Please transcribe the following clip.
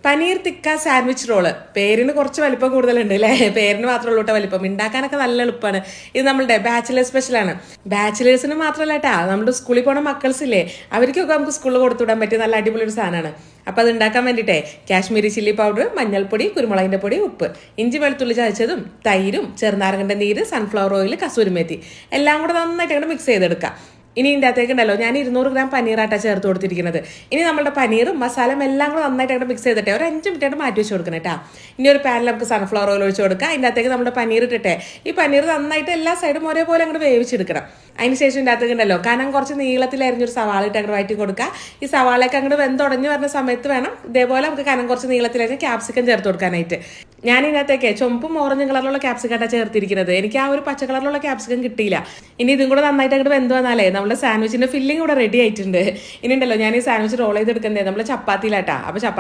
Paneer tikka sandwich role പേരിന് കുറച്ച് വലിപ്പം കൂടുതലുണ്ട് അല്ലേ? പേരിന് മാത്രമേ ഉള്ളൂ വലിപ്പം. ഉണ്ടാക്കാനൊക്കെ നല്ല എളുപ്പമാണ്. ഇത് നമ്മളുടെ ബാച്ചിലേഴ്സ് സ്പെഷ്യലാണ്. ബാച്ചിലേഴ്സിന് മാത്രമല്ല കേട്ടാ, നമ്മുടെ സ്കൂളിൽ പോണ മക്കൾസില്ലേ, അവർക്കൊക്കെ നമുക്ക് സ്കൂളിൽ കൊടുത്തുവിടാൻ പറ്റിയ നല്ല അടിപൊളി ഒരു സാധനമാണ്. അപ്പോൾ അത് ഉണ്ടാക്കാൻ വേണ്ടിയിട്ടേ കാശ്മീരി ചില്ലി പൗഡർ, മഞ്ഞൾപ്പൊടി, കുരുമുളകിൻ്റെ പൊടി, ഉപ്പ്, ഇഞ്ചി വെളുത്തുള്ളി ചതച്ചതും, തൈരും, ചെറുനാരങ്ങൻ്റെ നീര്, സൺഫ്ലവർ ഓയിൽ, കസൂരിമേത്തി എല്ലാം കൂടെ നന്നായിട്ട് അങ്ങോട്ട് മിക്സ് ചെയ്തെടുക്കാം. ഇനി ഇതിൻ്റെ അകത്തേക്ക് ഉണ്ടല്ലോ, ഞാൻ 200 ഗ്രാം പനീറാട്ടാ ചേർത്ത് കൊടുത്തിരിക്കുന്നത്. ഇനി നമ്മുടെ പനീറും മസാലയും എല്ലാം കൂടെ നന്നായിട്ട് അങ്ങോട്ട് മിക്സ് ചെയ്തിട്ടെ ഒരു 5 മിനിറ്റ് മാറ്റി വെച്ച് കൊടുക്കണം കേട്ടോ. ഇനി ഒരു പാനിൽ നമുക്ക് സൺഫ്ലവർ ഓയിൽ ഒഴിച്ച് കൊടുക്കാം. അതിൻ്റെ അകത്തേക്ക് നമ്മുടെ പനീർ ഇട്ടിട്ടെ ഈ പനീർ നന്നായിട്ട് എല്ലാ സൈഡും ഒരേപോലെ അങ്ങോട്ട് വേവിച്ചെടുക്കണം. അതിന് ശേഷം ഇതിൻ്റെ അകത്തേക്ക് ഉണ്ടല്ലോ കനം കുറച്ച് നീളത്തിലായിരുന്നൊരു സവാള ഇട്ട് അങ്ങോട്ട് വഴറ്റി കൊടുക്കുക. ഈ സവാളയൊക്കെ അങ്ങോട്ട് വെന്തുടഞ്ഞ് വരുന്ന സമയത്ത് വേണം ഇതേപോലെ നമുക്ക് കനം കുറച്ച് നീളത്തിലായിരുന്നു ക്യാപ്സിക്കം ചേർത്ത് കൊടുക്കാനായിട്ട്. ഞാൻ ഇതിനകത്തേക്ക് ചുമപ്പും ഓറഞ്ച് കളറിലുള്ള ക്യാപ്സിക്കാട്ടാണ് ചേർത്തിരിക്കുന്നത്. എനിക്ക് ആ ഒരു പച്ച കളറിലുള്ള ക്യാപ്സിക്കം കിട്ടിയില്ല. ഇനി ഇതും കൂടെ നന്നായിട്ട് അങ്ങോട്ട് വെന്ത് വന്നാലേ നമ്മുടെ സാൻഡ്വിച്ചിന്റെ ഫില്ലിംഗ് ഇവിടെ റെഡി ആയിട്ടുണ്ട്. ഇനി ഉണ്ടല്ലോ ഞാൻ ഈ സാൻഡ്വിച്ച് റോൾ ചെയ്തെടുക്കുന്നത് നമ്മുടെ ചപ്പാത്തിയിലാട്ടാ. അപ്പോൾ